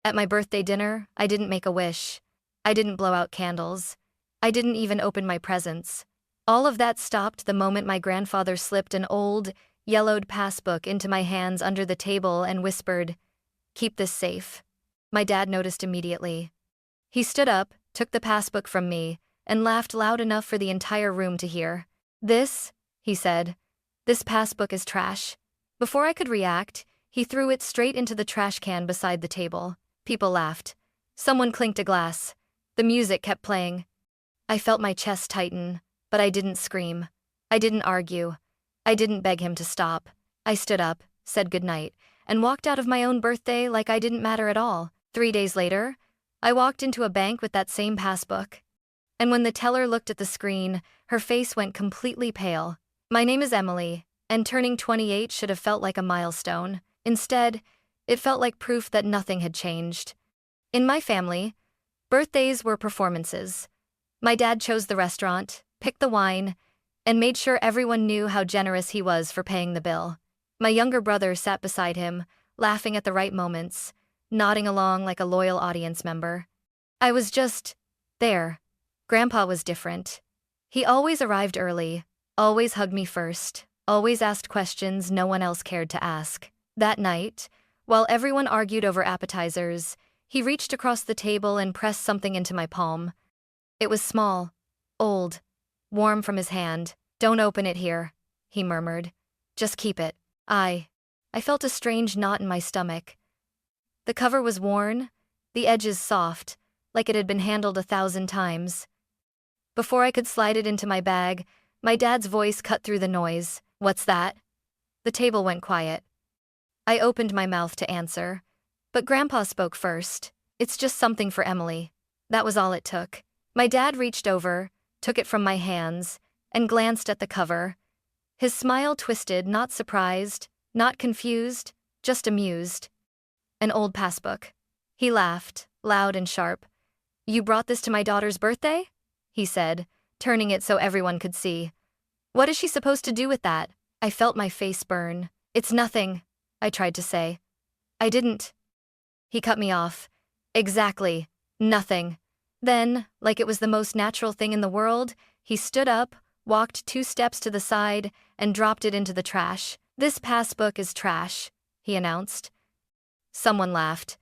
At my birthday dinner, I didn't make a wish. I didn't blow out candles. I didn't even open my presents. All of that stopped the moment my grandfather slipped an old, yellowed passbook into my hands under the table and whispered, "Keep this safe." My dad noticed immediately. He stood up, took the passbook from me, and laughed loud enough for the entire room to hear. "This," he said, "this passbook is trash." Before I could react, he threw it straight into the trash can beside the table. People laughed. Someone clinked a glass. The music kept playing. I felt my chest tighten, but I didn't scream. I didn't argue. I didn't beg him to stop. I stood up, said goodnight, and walked out of my own birthday like I didn't matter at all. 3 days later, I walked into a bank with that same passbook. And when the teller looked at the screen, her face went completely pale. My name is Emily, and turning 28 should have felt like a milestone. Instead, it felt like proof that nothing had changed. In my family, birthdays were performances. My dad chose the restaurant, picked the wine, and made sure everyone knew how generous he was for paying the bill. My younger brother sat beside him, laughing at the right moments, nodding along like a loyal audience member. I was just there. Grandpa was different. He always arrived early, always hugged me first, always asked questions no one else cared to ask. That night, while everyone argued over appetizers, he reached across the table and pressed something into my palm. It was small, old, warm from his hand. "Don't open it here," he murmured. "Just keep it." I felt a strange knot in my stomach. The cover was worn, the edges soft, like it had been handled 1,000 times. Before I could slide it into my bag, my dad's voice cut through the noise. "What's that?" The table went quiet. I opened my mouth to answer, but Grandpa spoke first. "It's just something for Emily." That was all it took. My dad reached over, took it from my hands, and glanced at the cover. His smile twisted, not surprised, not confused, just amused. An old passbook. He laughed, loud and sharp. "You brought this to my daughter's birthday?" he said, turning it so everyone could see. "What is she supposed to do with that?" I felt my face burn. "It's nothing," I tried to say. "I didn't." He cut me off. "Exactly. Nothing." Then, like it was the most natural thing in the world, he stood up, walked 2 steps to the side, and dropped it into the trash. "This passbook is trash," he announced. Someone laughed.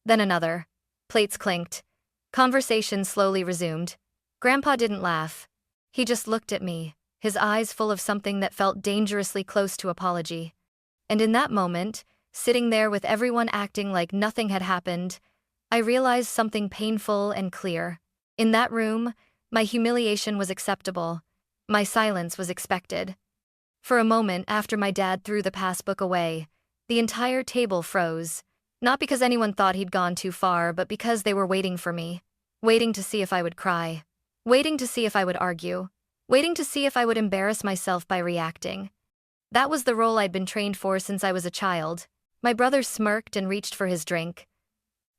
Then another. Plates clinked. Conversation slowly resumed. Grandpa didn't laugh. He just looked at me, his eyes full of something that felt dangerously close to apology. And in that moment, sitting there with everyone acting like nothing had happened, I realized something painful and clear. In that room, my humiliation was acceptable. My silence was expected. For a moment after my dad threw the passbook away, the entire table froze. Not because anyone thought he'd gone too far, but because they were waiting for me. Waiting to see if I would cry. Waiting to see if I would argue. Waiting to see if I would embarrass myself by reacting. That was the role I'd been trained for since I was a child. My brother smirked and reached for his drink.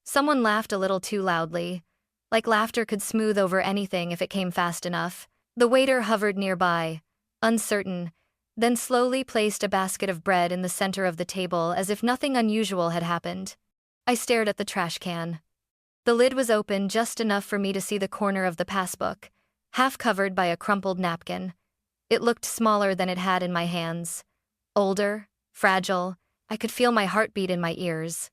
Someone laughed a little too loudly, like laughter could smooth over anything if it came fast enough. The waiter hovered nearby, uncertain, then slowly placed a basket of bread in the center of the table as if nothing unusual had happened. I stared at the trash can. The lid was open just enough for me to see the corner of the passbook, half covered by a crumpled napkin. It looked smaller than it had in my hands. Older, fragile, I could feel my heartbeat in my ears.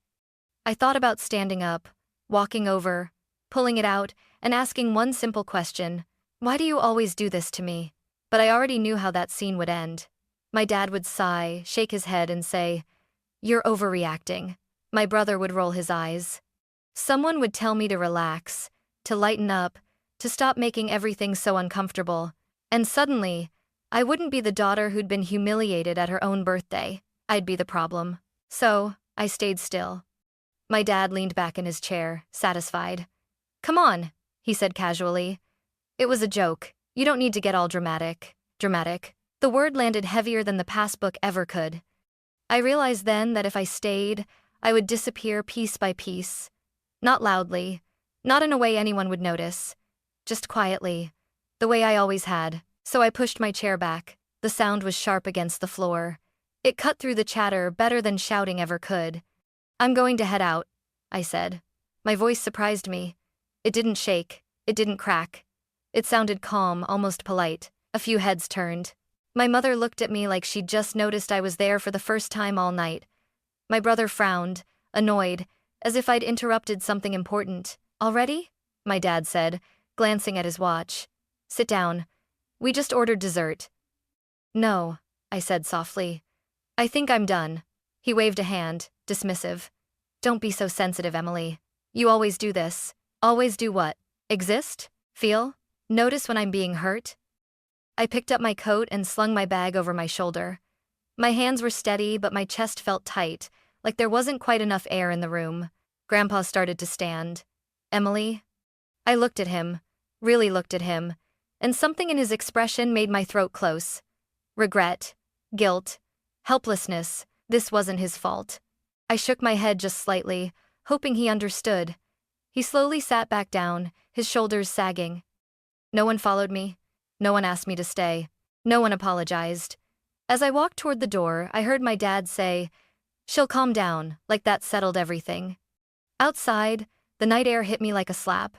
I thought about standing up, walking over, pulling it out, and asking one simple question: "Why do you always do this to me?" But I already knew how that scene would end. My dad would sigh, shake his head, and say, "You're overreacting." My brother would roll his eyes. Someone would tell me to relax, to lighten up, to stop making everything so uncomfortable. And suddenly, I wouldn't be the daughter who'd been humiliated at her own birthday. I'd be the problem. So, I stayed still. My dad leaned back in his chair, satisfied. "Come on," he said casually. "It was a joke. You don't need to get all dramatic." Dramatic. The word landed heavier than the passbook ever could. I realized then that if I stayed, I would disappear piece by piece. Not loudly, not in a way anyone would notice. Just quietly, the way I always had. So I pushed my chair back. The sound was sharp against the floor. It cut through the chatter better than shouting ever could. "I'm going to head out," I said. My voice surprised me. It didn't shake. It didn't crack. It sounded calm, almost polite. A few heads turned. My mother looked at me like she'd just noticed I was there for the first time all night. My brother frowned, annoyed, as if I'd interrupted something important. Already? My dad said, glancing at his watch. Sit down. We just ordered dessert. No, I said softly. I think I'm done. He waved a hand, dismissive. Don't be so sensitive, Emily. You always do this. Always do what? Exist? Feel? Notice when I'm being hurt? I picked up my coat and slung my bag over my shoulder. My hands were steady, but my chest felt tight, like there wasn't quite enough air in the room. Grandpa started to stand. Emily? I looked at him, really looked at him, and something in his expression made my throat close. Regret, guilt, helplessness. This wasn't his fault. I shook my head just slightly, hoping he understood. He slowly sat back down, his shoulders sagging. No one followed me. No one asked me to stay. No one apologized. As I walked toward the door, I heard my dad say, "She'll calm down," like that settled everything. Outside, the night air hit me like a slap.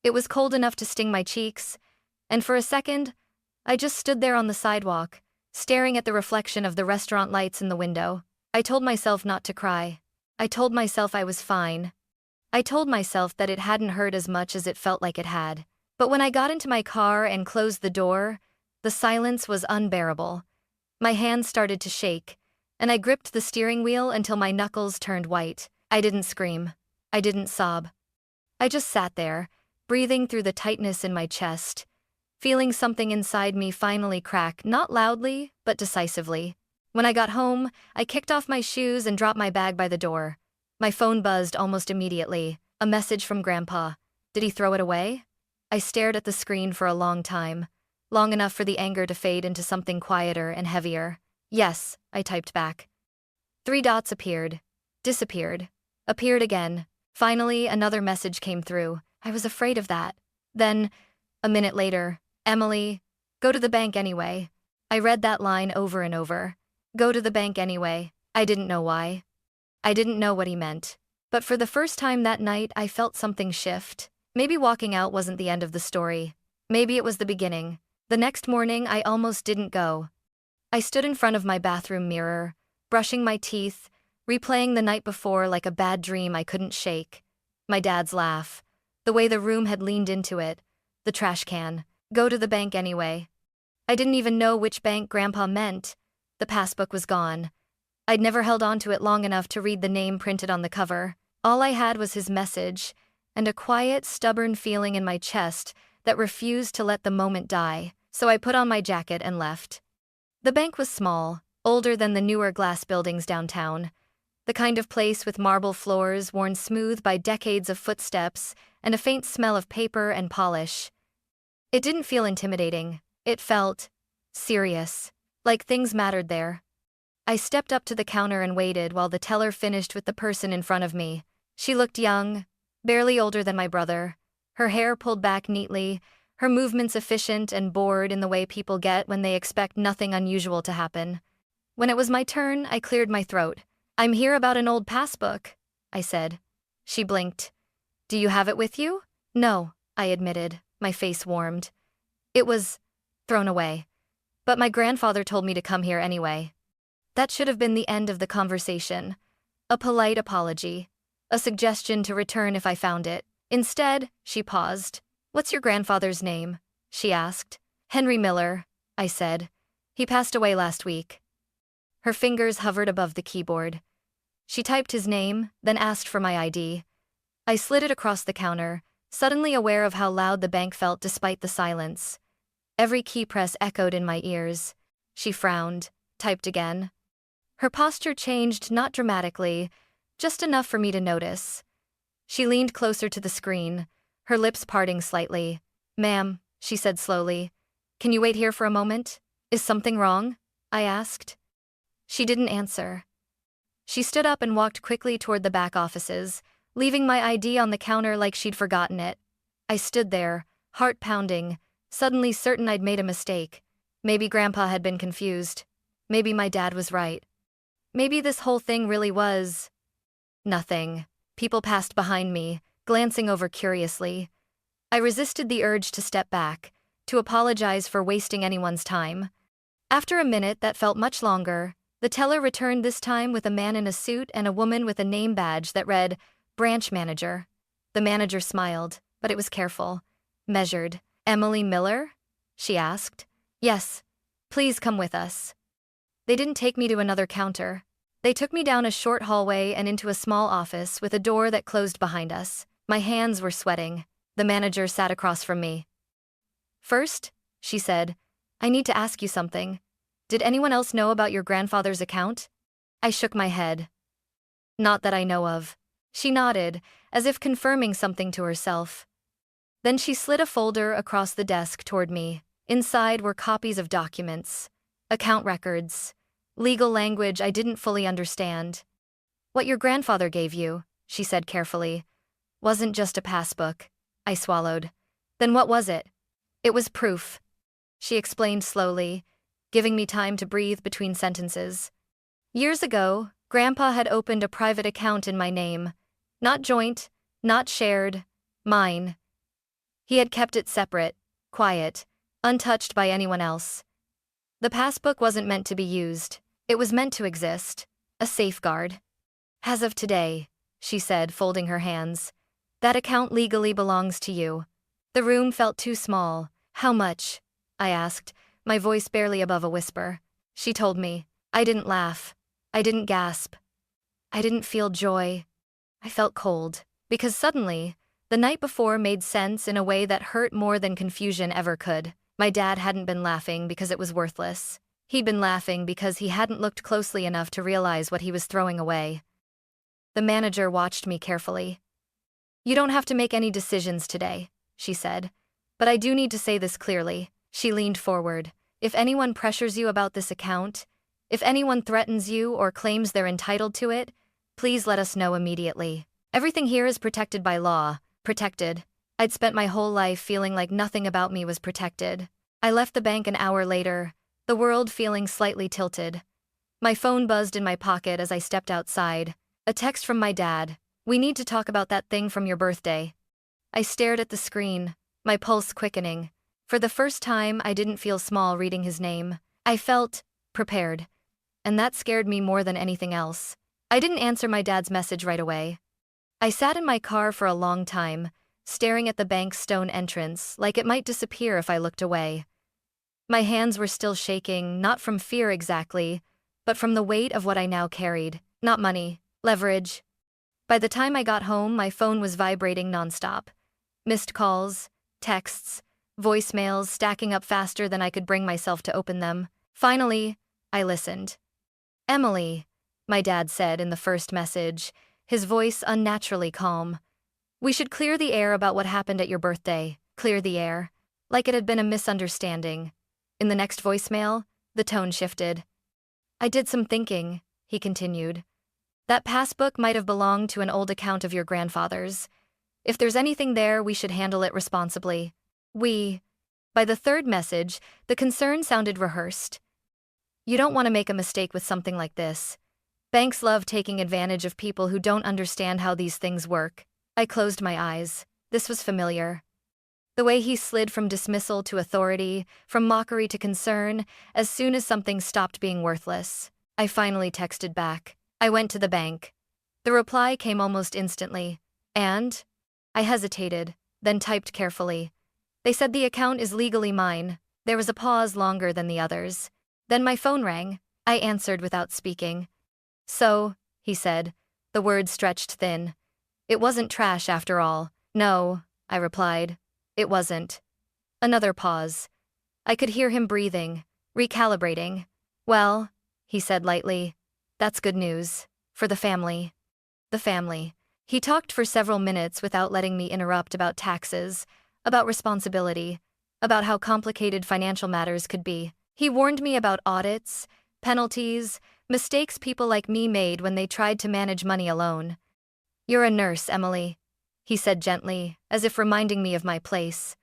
It was cold enough to sting my cheeks, and for a second, I just stood there on the sidewalk, staring at the reflection of the restaurant lights in the window. I told myself not to cry. I told myself I was fine. I told myself that it hadn't hurt as much as it felt like it had. But when I got into my car and closed the door, the silence was unbearable. My hands started to shake, and I gripped the steering wheel until my knuckles turned white. I didn't scream. I didn't sob. I just sat there, breathing through the tightness in my chest, feeling something inside me finally crack, not loudly, but decisively. When I got home, I kicked off my shoes and dropped my bag by the door. My phone buzzed almost immediately. A message from Grandpa. Did he throw it away? I stared at the screen for a long time, long enough for the anger to fade into something quieter and heavier. Yes, I typed back. 3 dots appeared, disappeared, appeared again. Finally, another message came through. I was afraid of that. Then, a minute later, Emily, go to the bank anyway. I read that line over and over. Go to the bank anyway. I didn't know why. I didn't know what he meant. But for the first time that night, I felt something shift. Maybe walking out wasn't the end of the story. Maybe it was the beginning. The next morning, I almost didn't go. I stood in front of my bathroom mirror, brushing my teeth, replaying the night before like a bad dream I couldn't shake. My dad's laugh, the way the room had leaned into it, the trash can. Go to the bank anyway. I didn't even know which bank Grandpa meant. The passbook was gone. I'd never held on to it long enough to read the name printed on the cover. All I had was his message, and a quiet, stubborn feeling in my chest that refused to let the moment die. So I put on my jacket and left. The bank was small, older than the newer glass buildings downtown. The kind of place with marble floors worn smooth by decades of footsteps and a faint smell of paper and polish. It didn't feel intimidating. It felt serious, like things mattered there. I stepped up to the counter and waited while the teller finished with the person in front of me. She looked young, barely older than my brother, her hair pulled back neatly, her movements efficient and bored in the way people get when they expect nothing unusual to happen. When it was my turn, I cleared my throat. "I'm here about an old passbook," I said. She blinked. "Do you have it with you?" "No," I admitted, my face warmed. "It was thrown away. But my grandfather told me to come here anyway." That should have been the end of the conversation. A polite apology. A suggestion to return if I found it. Instead, she paused. "What's your grandfather's name?" she asked. "Henry Miller," I said. "He passed away last week." Her fingers hovered above the keyboard. She typed his name, then asked for my ID. I slid it across the counter, suddenly aware of how loud the bank felt despite the silence. Every key press echoed in my ears. She frowned, typed again. Her posture changed not dramatically, just enough for me to notice. She leaned closer to the screen, her lips parting slightly. "Ma'am," she said slowly, "can you wait here for a moment? Is something wrong?" I asked. She didn't answer. She stood up and walked quickly toward the back offices, leaving my ID on the counter like she'd forgotten it. I stood there, heart pounding, suddenly certain I'd made a mistake. Maybe Grandpa had been confused. Maybe my dad was right. Maybe this whole thing really was nothing. People passed behind me, glancing over curiously. I resisted the urge to step back, to apologize for wasting anyone's time. After a minute that felt much longer, the teller returned, this time with a man in a suit and a woman with a name badge that read, Branch Manager. The manager smiled, but it was careful, measured. Emily Miller? She asked. Yes. Please come with us. They didn't take me to another counter. They took me down a short hallway and into a small office with a door that closed behind us. My hands were sweating. The manager sat across from me. First, she said, I need to ask you something. Did anyone else know about your grandfather's account? I shook my head. Not that I know of. She nodded, as if confirming something to herself. Then she slid a folder across the desk toward me. Inside were copies of documents, account records, legal language I didn't fully understand. What your grandfather gave you, she said carefully, wasn't just a passbook. I swallowed. Then what was it? It was proof. She explained slowly, giving me time to breathe between sentences. Years ago, Grandpa had opened a private account in my name. Not joint, not shared, mine. He had kept it separate, quiet, untouched by anyone else. The passbook wasn't meant to be used. It was meant to exist, a safeguard. As of today, she said, folding her hands, that account legally belongs to you. The room felt too small. How much? I asked, my voice barely above a whisper. She told me. I didn't laugh. I didn't gasp. I didn't feel joy. I felt cold, because suddenly, the night before made sense in a way that hurt more than confusion ever could. My dad hadn't been laughing because it was worthless. He'd been laughing because he hadn't looked closely enough to realize what he was throwing away. The manager watched me carefully. You don't have to make any decisions today, she said. But I do need to say this clearly. She leaned forward. If anyone pressures you about this account, if anyone threatens you or claims they're entitled to it, please let us know immediately. Everything here is protected by law. Protected. I'd spent my whole life feeling like nothing about me was protected. I left the bank an hour later, the world feeling slightly tilted. My phone buzzed in my pocket as I stepped outside. A text from my dad. We need to talk about that thing from your birthday. I stared at the screen, my pulse quickening. For the first time, I didn't feel small reading his name. I felt prepared. And that scared me more than anything else. I didn't answer my dad's message right away. I sat in my car for a long time, staring at the bank's stone entrance like it might disappear if I looked away. My hands were still shaking, not from fear exactly, but from the weight of what I now carried. Not money, leverage. By the time I got home, my phone was vibrating nonstop. Missed calls, texts, voicemails stacking up faster than I could bring myself to open them. Finally, I listened. Emily, my dad said in the first message, his voice unnaturally calm. We should clear the air about what happened at your birthday. Clear the air. Like it had been a misunderstanding. In the next voicemail, the tone shifted. I did some thinking, he continued. That passbook might have belonged to an old account of your grandfather's. If there's anything there, we should handle it responsibly. By the third message, the concern sounded rehearsed. You don't want to make a mistake with something like this. Banks love taking advantage of people who don't understand how these things work. I closed my eyes. This was familiar. The way he slid from dismissal to authority, from mockery to concern, as soon as something stopped being worthless. I finally texted back. I went to the bank. The reply came almost instantly. And? I hesitated, then typed carefully. They said the account is legally mine. There was a pause longer than the others. Then my phone rang. I answered without speaking. So, he said, the words stretched thin. It wasn't trash after all. No, I replied. It wasn't. Another pause. I could hear him breathing, recalibrating. Well, he said lightly, that's good news. For the family. The family. He talked for several minutes without letting me interrupt about taxes, about responsibility, about how complicated financial matters could be. He warned me about audits, penalties, mistakes people like me made when they tried to manage money alone. You're a nurse, Emily, he said gently, as if reminding me of my place.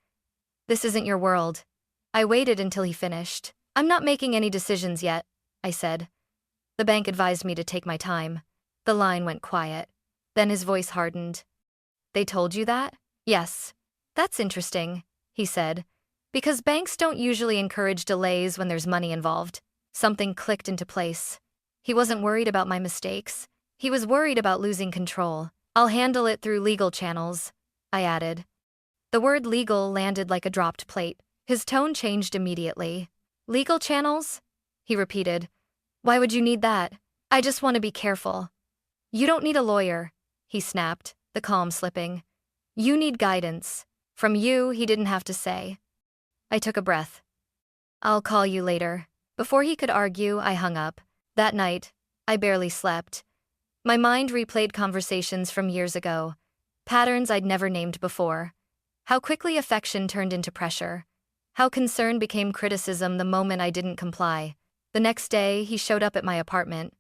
This isn't your world. I waited until he finished. I'm not making any decisions yet, I said. The bank advised me to take my time. The line went quiet. Then his voice hardened. They told you that? Yes. That's interesting, he said. Because banks don't usually encourage delays when there's money involved. Something clicked into place. He wasn't worried about my mistakes. He was worried about losing control. I'll handle it through legal channels, I added. The word legal landed like a dropped plate. His tone changed immediately. Legal channels? He repeated. Why would you need that? I just want to be careful. You don't need a lawyer, he snapped, the calm slipping. You need guidance. From you, he didn't have to say. I took a breath. I'll call you later. Before he could argue, I hung up. That night, I barely slept. My mind replayed conversations from years ago, patterns I'd never named before. How quickly affection turned into pressure. How concern became criticism the moment I didn't comply. The next day, he showed up at my apartment.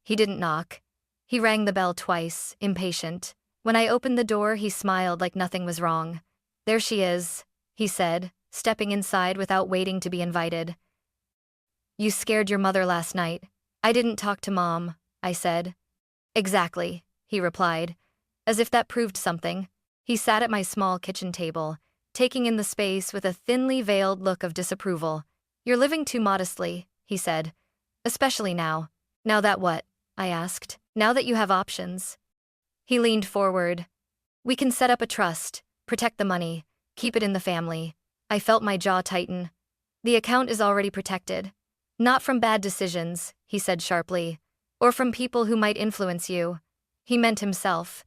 He didn't knock. He rang the bell twice, impatient. When I opened the door, he smiled like nothing was wrong. There she is, he said, stepping inside without waiting to be invited. You scared your mother last night. I didn't talk to Mom, I said. Exactly, he replied, as if that proved something. He sat at my small kitchen table, taking in the space with a thinly veiled look of disapproval. You're living too modestly, he said. Especially now. Now that what? I asked. Now that you have options. He leaned forward. We can set up a trust, protect the money, keep it in the family. I felt my jaw tighten. The account is already protected. Not from bad decisions, he said sharply, or from people who might influence you. He meant himself.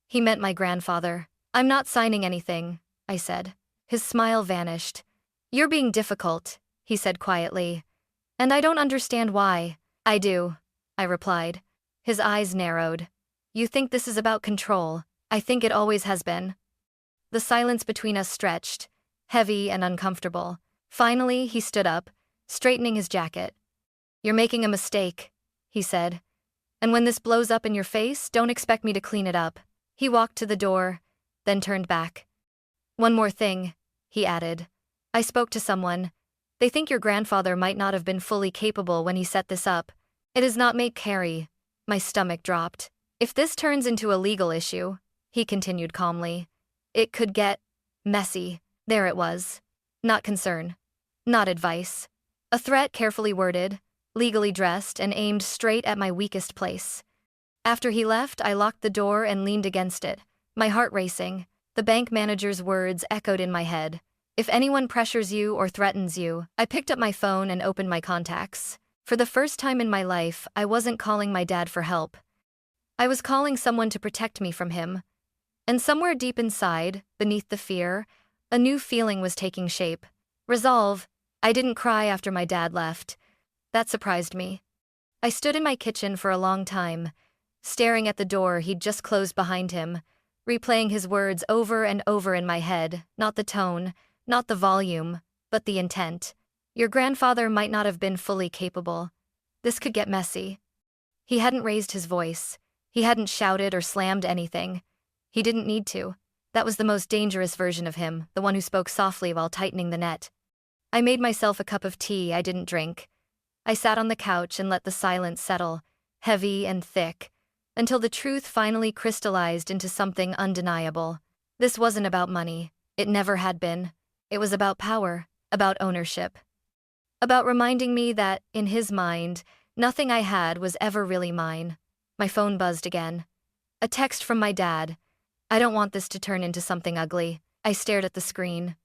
He meant my grandfather. I'm not signing anything, I said. His smile vanished. You're being difficult, he said quietly. And I don't understand why. I do, I replied. His eyes narrowed. You think this is about control. I think it always has been. The silence between us stretched, heavy and uncomfortable. Finally, he stood up, straightening his jacket. You're making a mistake, he said. And when this blows up in your face, don't expect me to clean it up. He walked to the door, then turned back. One more thing, he added. I spoke to someone. They think your grandfather might not have been fully capable when he set this up. It does not make Carrie. My stomach dropped. If this turns into a legal issue, he continued calmly, it could get messy. There it was. Not concern. Not advice. A threat carefully worded, legally dressed, and aimed straight at my weakest place. After he left, I locked the door and leaned against it, my heart racing. The bank manager's words echoed in my head. If anyone pressures you or threatens you, I picked up my phone and opened my contacts. For the first time in my life, I wasn't calling my dad for help. I was calling someone to protect me from him. And somewhere deep inside, beneath the fear, a new feeling was taking shape. Resolve. I didn't cry after my dad left. That surprised me. I stood in my kitchen for a long time, staring at the door he'd just closed behind him, replaying his words over and over in my head, not the tone, not the volume, but the intent. Your grandfather might not have been fully capable. This could get messy. He hadn't raised his voice. He hadn't shouted or slammed anything. He didn't need to. That was the most dangerous version of him, the one who spoke softly while tightening the net. I made myself a cup of tea I didn't drink. I sat on the couch and let the silence settle, heavy and thick, until the truth finally crystallized into something undeniable. This wasn't about money. It never had been. It was about power, about ownership. About reminding me that, in his mind, nothing I had was ever really mine. My phone buzzed again. A text from my dad. I don't want this to turn into something ugly. I stared at the screen.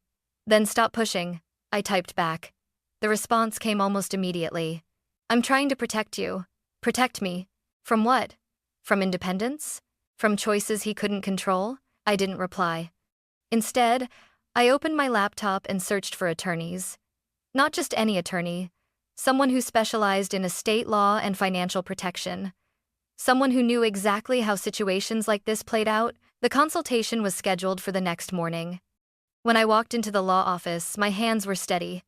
Then stop pushing, I typed back. The response came almost immediately. I'm trying to protect you. Protect me. From what? From independence? From choices he couldn't control? I didn't reply. Instead, I opened my laptop and searched for attorneys. Not just any attorney. Someone who specialized in estate law and financial protection. Someone who knew exactly how situations like this played out. The consultation was scheduled for the next morning. When I walked into the law office, my hands were steady.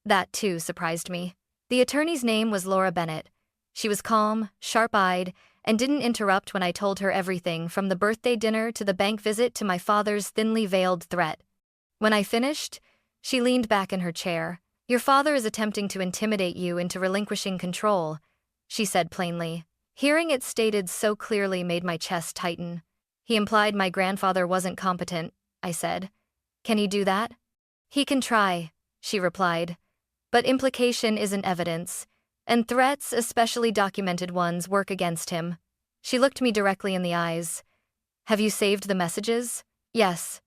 That, too, surprised me. The attorney's name was Laura Bennett. She was calm, sharp-eyed, and didn't interrupt when I told her everything from the birthday dinner to the bank visit to my father's thinly veiled threat. When I finished, she leaned back in her chair. Your father is attempting to intimidate you into relinquishing control, she said plainly. Hearing it stated so clearly made my chest tighten. He implied my grandfather wasn't competent, I said. Can he do that? He can try, she replied. But implication isn't evidence, and threats, especially documented ones, work against him. She looked me directly in the eyes. Have you saved the messages? Yes.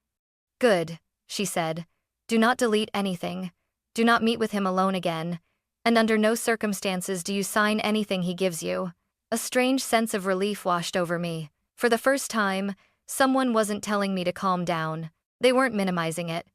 Good, she said. Do not delete anything. Do not meet with him alone again. And under no circumstances do you sign anything he gives you. A strange sense of relief washed over me. For the first time, someone wasn't telling me to calm down. They weren't minimizing it.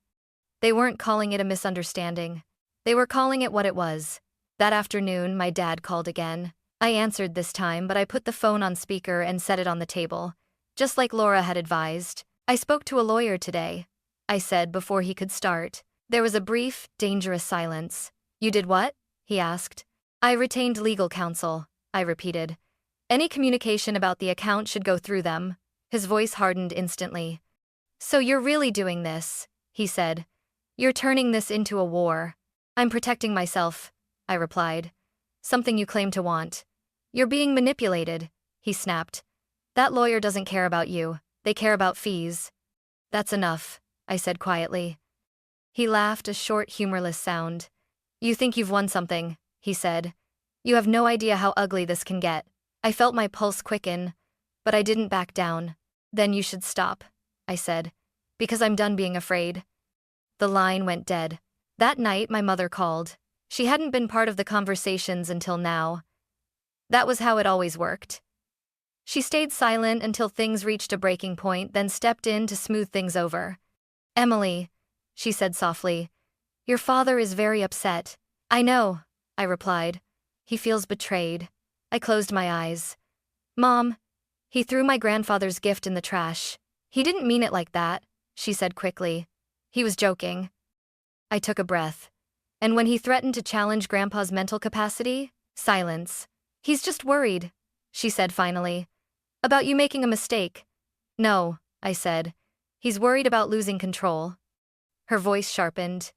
They weren't calling it a misunderstanding. They were calling it what it was. That afternoon, my dad called again. I answered this time, but I put the phone on speaker and set it on the table. Just like Laura had advised. I spoke to a lawyer today, I said before he could start. There was a brief, dangerous silence. You did what? He asked. I retained legal counsel, I repeated. Any communication about the account should go through them. His voice hardened instantly. So you're really doing this, he said. You're turning this into a war. I'm protecting myself, I replied. Something you claim to want. You're being manipulated, he snapped. That lawyer doesn't care about you. They care about fees. That's enough, I said quietly. He laughed, a short, humorless sound. You think you've won something, he said. You have no idea how ugly this can get. I felt my pulse quicken, but I didn't back down. Then you should stop, I said, because I'm done being afraid. The line went dead. That night, my mother called. She hadn't been part of the conversations until now. That was how it always worked. She stayed silent until things reached a breaking point, then stepped in to smooth things over. Emily, she said softly, your father is very upset. I know, I replied. He feels betrayed. I closed my eyes. Mom, he threw my grandfather's gift in the trash. He didn't mean it like that, she said quickly. He was joking. I took a breath. And when he threatened to challenge Grandpa's mental capacity, silence. He's just worried, she said finally. About you making a mistake. No, I said. He's worried about losing control. Her voice sharpened.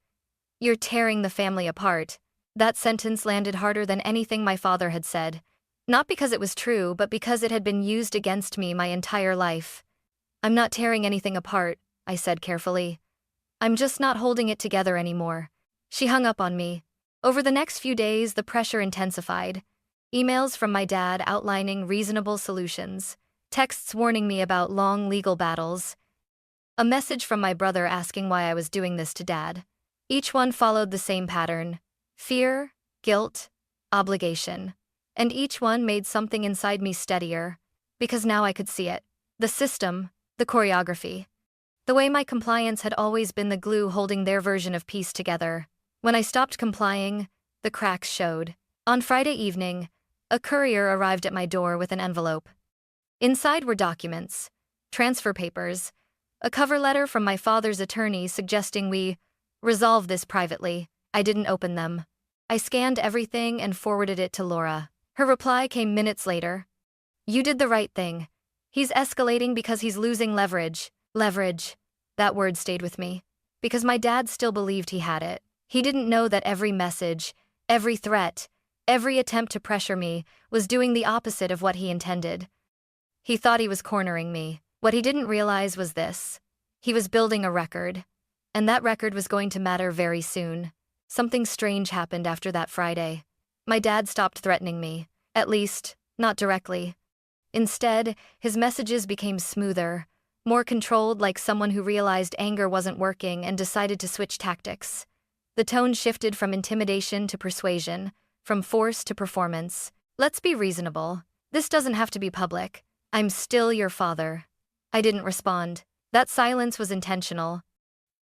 You're tearing the family apart. That sentence landed harder than anything my father had said. Not because it was true, but because it had been used against me my entire life. I'm not tearing anything apart, I said carefully. I'm just not holding it together anymore. She hung up on me. Over the next few days, the pressure intensified. Emails from my dad outlining reasonable solutions. Texts warning me about long legal battles. A message from my brother asking why I was doing this to Dad. Each one followed the same pattern. Fear, guilt, obligation. And each one made something inside me steadier. Because now I could see it. The system, the choreography. The way my compliance had always been the glue holding their version of peace together. When I stopped complying, the cracks showed. On Friday evening, a courier arrived at my door with an envelope. Inside were documents, transfer papers, a cover letter from my father's attorney suggesting we resolve this privately. I didn't open them. I scanned everything and forwarded it to Laura. Her reply came minutes later. You did the right thing. He's escalating because he's losing leverage. Leverage. That word stayed with me. Because my dad still believed he had it. He didn't know that every message, every threat, every attempt to pressure me was doing the opposite of what he intended. He thought he was cornering me. What he didn't realize was this. He was building a record. And that record was going to matter very soon. Something strange happened after that Friday. My dad stopped threatening me. At least, not directly. Instead, his messages became smoother, more controlled, like someone who realized anger wasn't working and decided to switch tactics. The tone shifted from intimidation to persuasion, from force to performance. Let's be reasonable. This doesn't have to be public. I'm still your father. I didn't respond. That silence was intentional.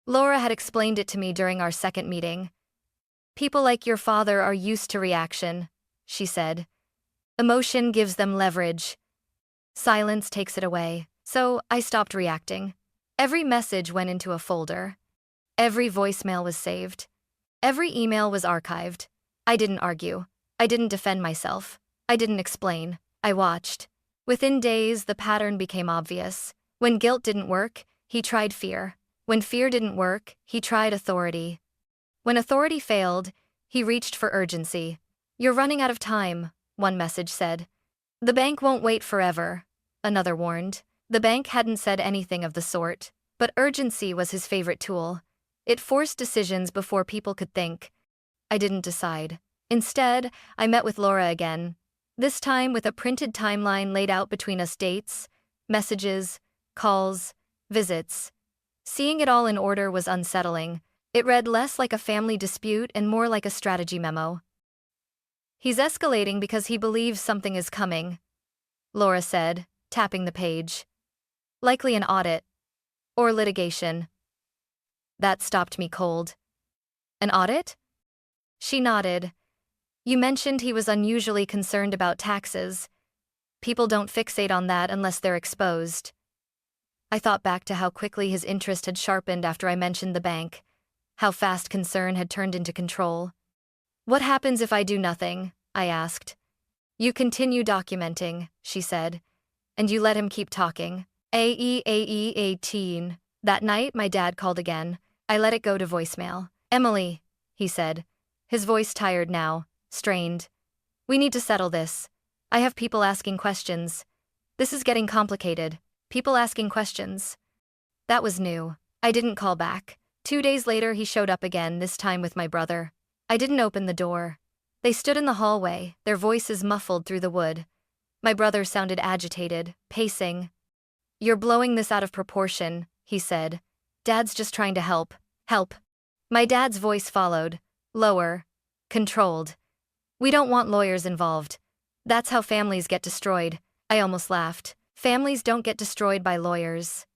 Laura had explained it to me during our second meeting. People like your father are used to reaction, she said. Emotion gives them leverage. Silence takes it away. So I stopped reacting. Every message went into a folder. Every voicemail was saved. Every email was archived. I didn't argue. I didn't defend myself. I didn't explain. I watched. Within days, the pattern became obvious. When guilt didn't work, he tried fear. When fear didn't work, he tried authority. When authority failed, he reached for urgency. You're running out of time, one message said. The bank won't wait forever, another warned. The bank hadn't said anything of the sort, but urgency was his favorite tool. It forced decisions before people could think. I didn't decide. Instead, I met with Laura again, this time with a printed timeline laid out between us: dates, messages, calls, visits. Seeing it all in order was unsettling. It read less like a family dispute and more like a strategy memo. "He's escalating because he believes something is coming," Laura said, tapping the page. "Likely an audit. Or litigation." That stopped me cold. "An audit?" She nodded. "You mentioned he was unusually concerned about taxes. People don't fixate on that unless they're exposed." I thought back to how quickly his interest had sharpened after I mentioned the bank, how fast concern had turned into control. "What happens if I do nothing?" I asked. "You continue documenting," she said, "and you let him keep talking." AE 18. That night, my dad called again. I let it go to voicemail. "Emily," he said, his voice tired now, strained. "We need to settle this. I have people asking questions. This is getting complicated." People asking questions. That was new. I didn't call back. 2 days later, he showed up again, this time with my brother. I didn't open the door. They stood in the hallway, their voices muffled through the wood. My brother sounded agitated, pacing. "You're blowing this out of proportion," he said. "Dad's just trying to help." "Help." My dad's voice followed, lower, controlled. "We don't want lawyers involved. That's how families get destroyed." I almost laughed. Families don't get destroyed by lawyers.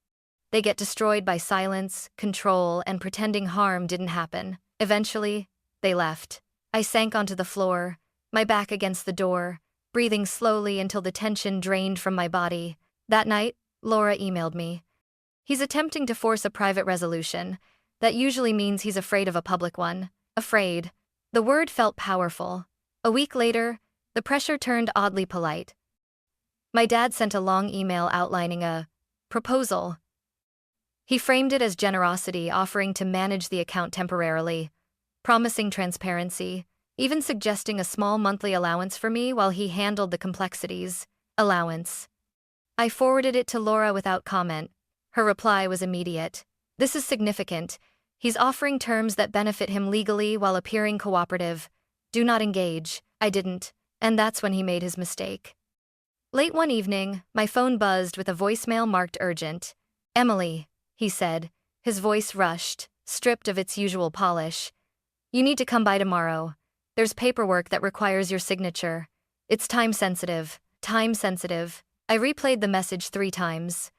They get destroyed by silence, control, and pretending harm didn't happen. Eventually, they left. I sank onto the floor, my back against the door, breathing slowly until the tension drained from my body. That night, Laura emailed me. "He's attempting to force a private resolution. That usually means he's afraid of a public one." Afraid. The word felt powerful. A week later, the pressure turned oddly polite. My dad sent a long email outlining a proposal. He framed it as generosity, offering to manage the account temporarily, promising transparency, even suggesting a small monthly allowance for me while he handled the complexities. Allowance. I forwarded it to Laura without comment. Her reply was immediate. "This is significant. He's offering terms that benefit him legally while appearing cooperative. Do not engage." I didn't, and that's when he made his mistake. Late one evening, my phone buzzed with a voicemail marked urgent. "Emily," he said, his voice rushed, stripped of its usual polish. "You need to come by tomorrow. There's paperwork that requires your signature. It's time-sensitive." Time-sensitive. I replayed the message 3 times.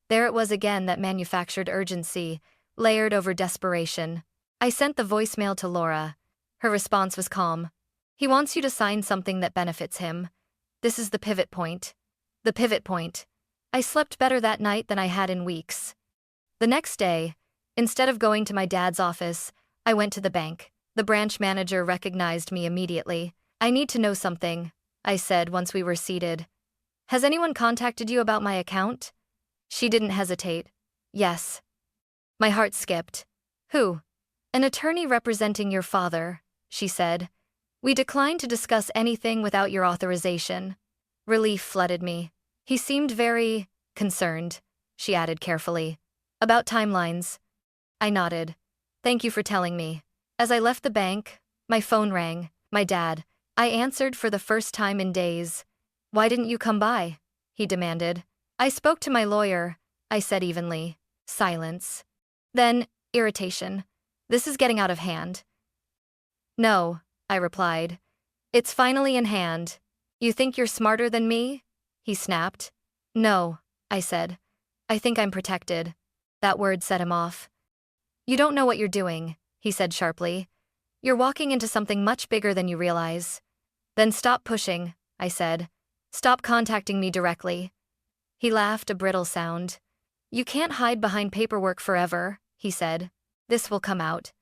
There it was again, that manufactured urgency, layered over desperation. I sent the voicemail to Laura. Her response was calm. "He wants you to sign something that benefits him. This is the pivot point." The pivot point. I slept better that night than I had in weeks. The next day, instead of going to my dad's office, I went to the bank. The branch manager recognized me immediately. "I need to know something," I said once we were seated. "Has anyone contacted you about my account?" She didn't hesitate. "Yes." My heart skipped. "Who?" "An attorney representing your father," she said. "We declined to discuss anything without your authorization." Relief flooded me. "He seemed very concerned," she added carefully. "About timelines." I nodded. "Thank you for telling me." As I left the bank, my phone rang. My dad. I answered for the first time in days. "Why didn't you come by?" he demanded. "I spoke to my lawyer," I said evenly. Silence. Then, irritation. "This is getting out of hand." "No," I replied. "It's finally in hand." "You think you're smarter than me?" he snapped. "No," I said. "I think I'm protected." That word set him off. "You don't know what you're doing," he said sharply. "You're walking into something much bigger than you realize." "Then stop pushing," I said. "Stop contacting me directly." He laughed, a brittle sound. "You can't hide behind paperwork forever," he said. "This will come out."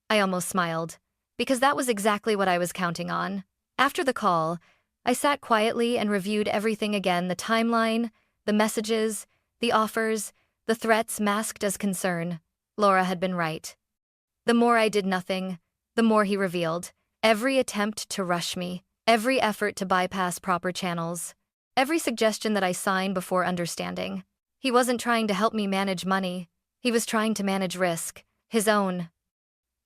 I almost smiled, because that was exactly what I was counting on. After the call, I sat quietly and reviewed everything again: the timeline, the messages, the offers, the threats masked as concern. Laura had been right. The more I did nothing, the more he revealed. Every attempt to rush me, every effort to bypass proper channels, every suggestion that I sign before understanding. He wasn't trying to help me manage money. He was trying to manage risk, his own.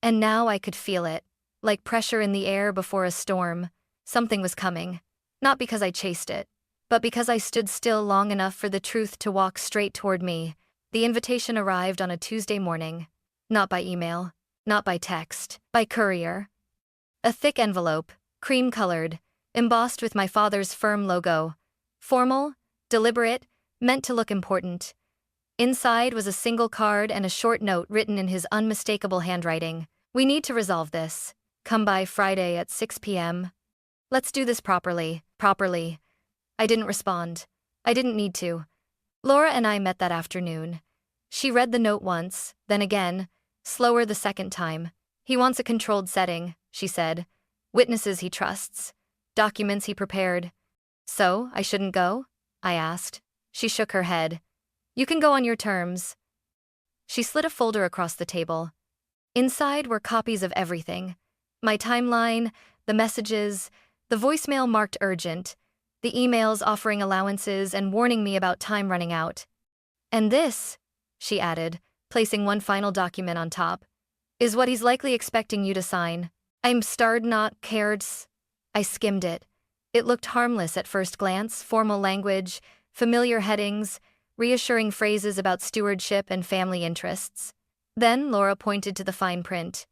And now I could feel it, like pressure in the air before a storm. Something was coming. Not because I chased it, but because I stood still long enough for the truth to walk straight toward me. The invitation arrived on a Tuesday morning. Not by email, not by text, by courier. A thick envelope, cream-colored, embossed with my father's firm logo. Formal, deliberate, meant to look important. Inside was a single card and a short note written in his unmistakable handwriting. "We need to resolve this. Come by Friday at 6 p.m. Let's do this properly." Properly. I didn't respond. I didn't need to. Laura and I met that afternoon. She read the note once, then again, slower the second time. "He wants a controlled setting," she said. "Witnesses he trusts. Documents he prepared." "So, I shouldn't go?" I asked. She shook her head. "You can go on your terms." She slid a folder across the table. Inside were copies of everything. My timeline, the messages, the voicemail marked urgent, the emails offering allowances and warning me about time running out. "And this," she added, placing one final document on top, "is what he's likely expecting you to sign." I'm starred not cared. I skimmed it. It looked harmless at first glance, formal language, familiar headings, reassuring phrases about stewardship and family interests. Then Laura pointed to the fine print.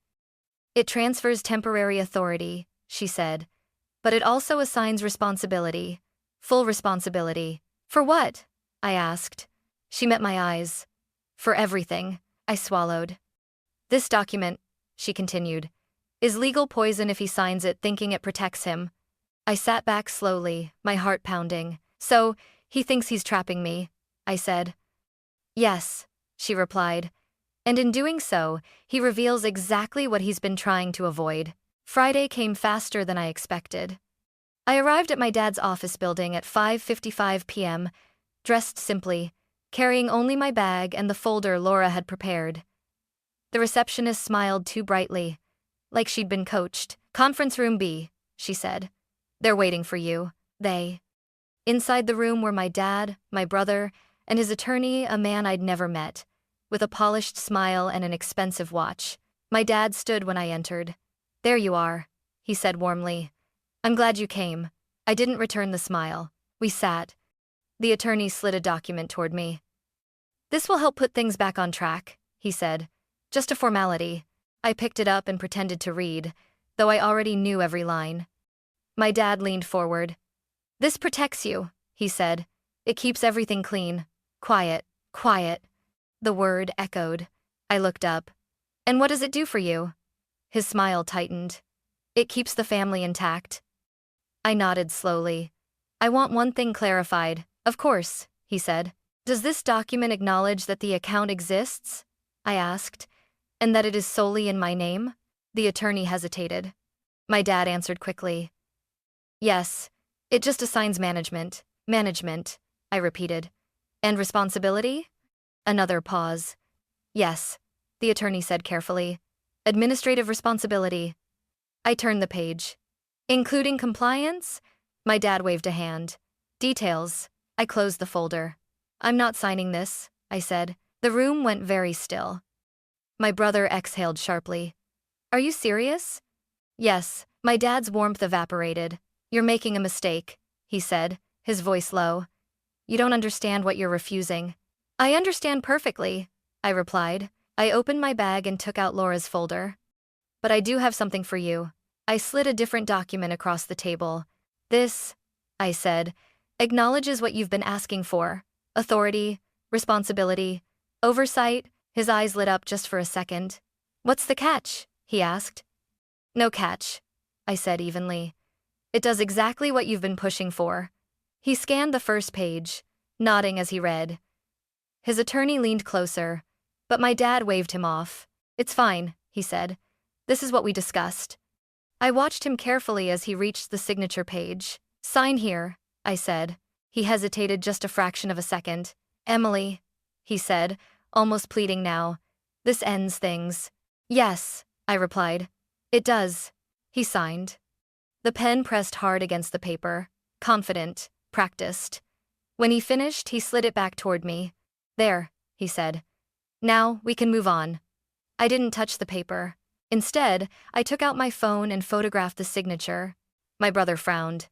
"It transfers temporary authority," she said, "but it also assigns responsibility. Full responsibility." "For what?" I asked. She met my eyes. "For everything," I swallowed. "This document," she continued, "is legal poison if he signs it thinking it protects him." I sat back slowly, my heart pounding. "So, he thinks he's trapping me," I said. "Yes," she replied. "And in doing so, he reveals exactly what he's been trying to avoid." Friday came faster than I expected. I arrived at my dad's office building at 5:55 p.m., dressed simply, carrying only my bag and the folder Laura had prepared. The receptionist smiled too brightly, like she'd been coached. "Conference room B," she said. "They're waiting for you." They. Inside the room were my dad, my brother, and his attorney, a man I'd never met, with a polished smile and an expensive watch. My dad stood when I entered. "There you are," he said warmly. "I'm glad you came." I didn't return the smile. We sat. The attorney slid a document toward me. "This will help put things back on track," he said. "Just a formality." I picked it up and pretended to read, though I already knew every line. My dad leaned forward. "This protects you," he said. "It keeps everything clean. Quiet, quiet." The word echoed. I looked up. "And what does it do for you?" His smile tightened. "It keeps the family intact." I nodded slowly. "I want one thing clarified." "Of course," he said. "Does this document acknowledge that the account exists?" I asked. "And that it is solely in my name?" The attorney hesitated. My dad answered quickly. "Yes, it just assigns management." "Management," I repeated. "And responsibility?" Another pause. "Yes," the attorney said carefully. "Administrative responsibility." I turned the page. "Including compliance?" My dad waved a hand. "Details." I closed the folder. "I'm not signing this," I said. The room went very still. My brother exhaled sharply. "Are you serious?" "Yes." My dad's warmth evaporated. "You're making a mistake," he said, his voice low. "You don't understand what you're refusing." "I understand perfectly," I replied. I opened my bag and took out Laura's folder. "But I do have something for you." I slid a different document across the table. "This," I said, "acknowledges what you've been asking for. Authority, responsibility, oversight." His eyes lit up just for a second. "What's the catch?" he asked. "No catch," I said evenly. "It does exactly what you've been pushing for." He scanned the first page, nodding as he read. His attorney leaned closer, but my dad waved him off. "It's fine," he said. "This is what we discussed." I watched him carefully as he reached the signature page. "Sign here," I said. He hesitated just a fraction of a second. "Emily," he said, almost pleading now, "this ends things." "Yes," I replied. "It does." He signed. The pen pressed hard against the paper, confident, practiced. When he finished, he slid it back toward me. There, he said. Now, we can move on. I didn't touch the paper. Instead, I took out my phone and photographed the signature. My brother frowned.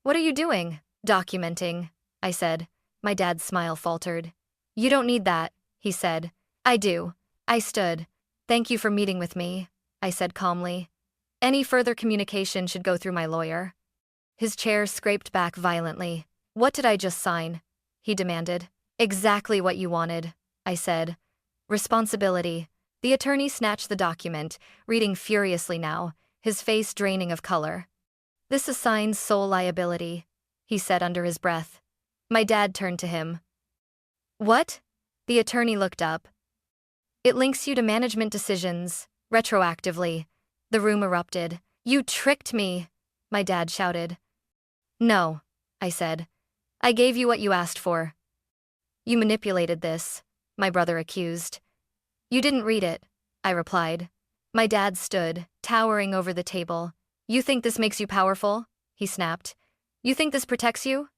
What are you doing? Documenting, I said. My dad's smile faltered. You don't need that, he said. I do. I stood. Thank you for meeting with me, I said calmly. Any further communication should go through my lawyer. His chair scraped back violently. What did I just sign? He demanded. Exactly what you wanted, I said. Responsibility. The attorney snatched the document, reading furiously now, his face draining of color. This assigns sole liability, he said under his breath. My dad turned to him. What? The attorney looked up. It links you to management decisions, retroactively. The room erupted. You tricked me, my dad shouted. No, I said. I gave you what you asked for. You manipulated this, my brother accused. You didn't read it, I replied. My dad stood, towering over the table. You think this makes you powerful? He snapped. You think this protects you?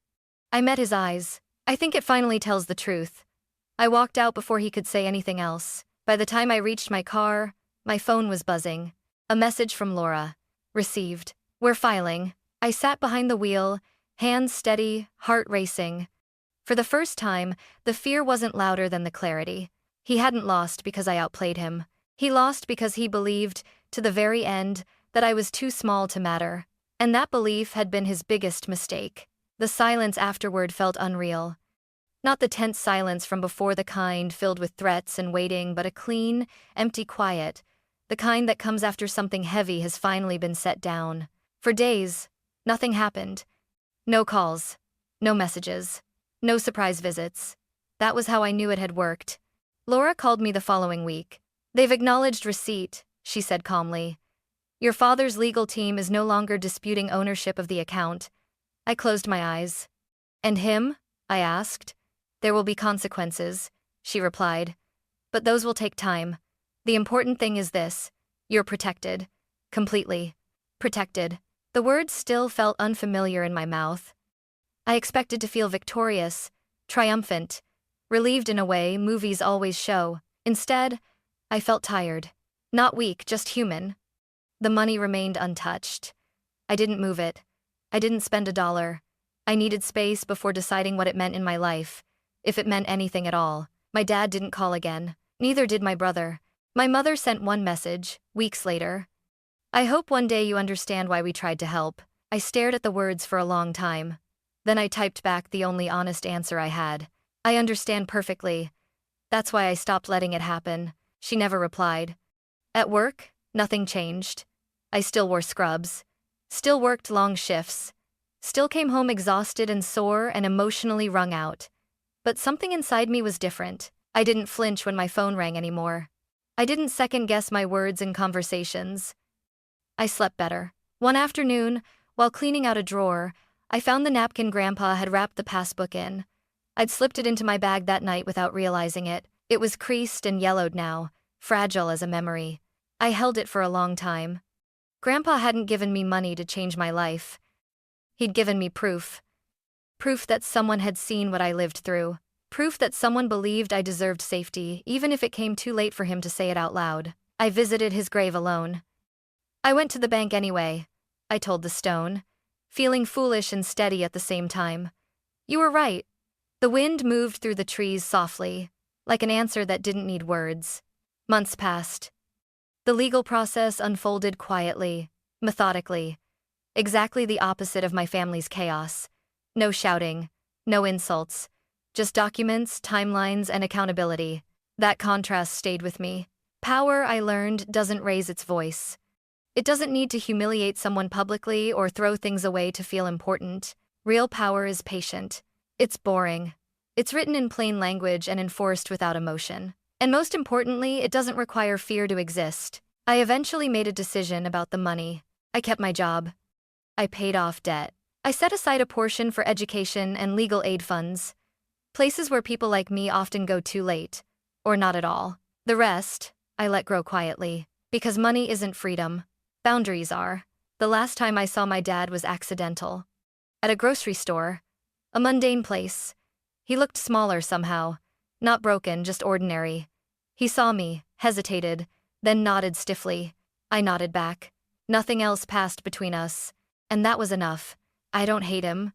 I met his eyes. I think it finally tells the truth. I walked out before he could say anything else. By the time I reached my car, my phone was buzzing. A message from Laura. Received. We're filing. I sat behind the wheel, hands steady, heart racing. For the first time, the fear wasn't louder than the clarity. He hadn't lost because I outplayed him. He lost because he believed, to the very end, that I was too small to matter. And that belief had been his biggest mistake. The silence afterward felt unreal. Not the tense silence from before, the kind filled with threats and waiting, but a clean, empty quiet, the kind that comes after something heavy has finally been set down. For days, nothing happened. No calls, no messages, no surprise visits. That was how I knew it had worked. Laura called me the following week. They've acknowledged receipt, she said calmly. Your father's legal team is no longer disputing ownership of the account. I closed my eyes. And him? I asked. There will be consequences, she replied. But those will take time. The important thing is this. You're protected. Completely. Protected. The words still felt unfamiliar in my mouth. I expected to feel victorious, triumphant, relieved in a way movies always show. Instead, I felt tired. Not weak, just human. The money remained untouched. I didn't move it. I didn't spend $1. I needed space before deciding what it meant in my life, if it meant anything at all. My dad didn't call again. Neither did my brother. My mother sent one message, weeks later. I hope one day you understand why we tried to help. I stared at the words for a long time. Then I typed back the only honest answer I had. I understand perfectly. That's why I stopped letting it happen. She never replied. At work, nothing changed. I still wore scrubs. Still worked long shifts. Still came home exhausted and sore and emotionally wrung out. But something inside me was different. I didn't flinch when my phone rang anymore. I didn't second-guess my words in conversations. I slept better. One afternoon, while cleaning out a drawer, I found the napkin Grandpa had wrapped the passbook in. I'd slipped it into my bag that night without realizing it. It was creased and yellowed now, fragile as a memory. I held it for a long time. Grandpa hadn't given me money to change my life. He'd given me proof. Proof that someone had seen what I lived through. Proof that someone believed I deserved safety, even if it came too late for him to say it out loud. I visited his grave alone. I went to the bank anyway, I told the stone, feeling foolish and steady at the same time. You were right. The wind moved through the trees softly, like an answer that didn't need words. Months passed. The legal process unfolded quietly, methodically. Exactly the opposite of my family's chaos. No shouting, no insults. Just documents, timelines, and accountability. That contrast stayed with me. Power, I learned, doesn't raise its voice. It doesn't need to humiliate someone publicly or throw things away to feel important. Real power is patient. It's boring. It's written in plain language and enforced without emotion. And most importantly, it doesn't require fear to exist. I eventually made a decision about the money. I kept my job. I paid off debt. I set aside a portion for education and legal aid funds. Places where people like me often go too late. Or not at all. The rest, I let grow quietly. Because money isn't freedom. Boundaries are. The last time I saw my dad was accidental. At a grocery store. A mundane place. He looked smaller somehow. Not broken, just ordinary. He saw me, hesitated, then nodded stiffly. I nodded back. Nothing else passed between us. And that was enough. I don't hate him.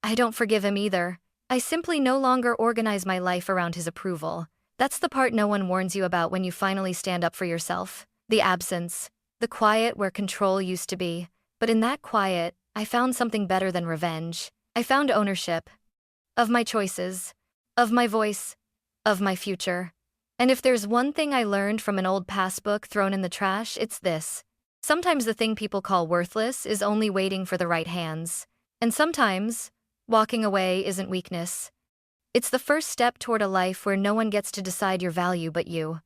I don't forgive him either. I simply no longer organize my life around his approval. That's the part no one warns you about when you finally stand up for yourself. The absence. The quiet where control used to be. But in that quiet, I found something better than revenge. I found ownership. Of my choices. Of my voice. Of my future. And if there's one thing I learned from an old passbook thrown in the trash, it's this. Sometimes the thing people call worthless is only waiting for the right hands. And sometimes, walking away isn't weakness. It's the first step toward a life where no one gets to decide your value but you.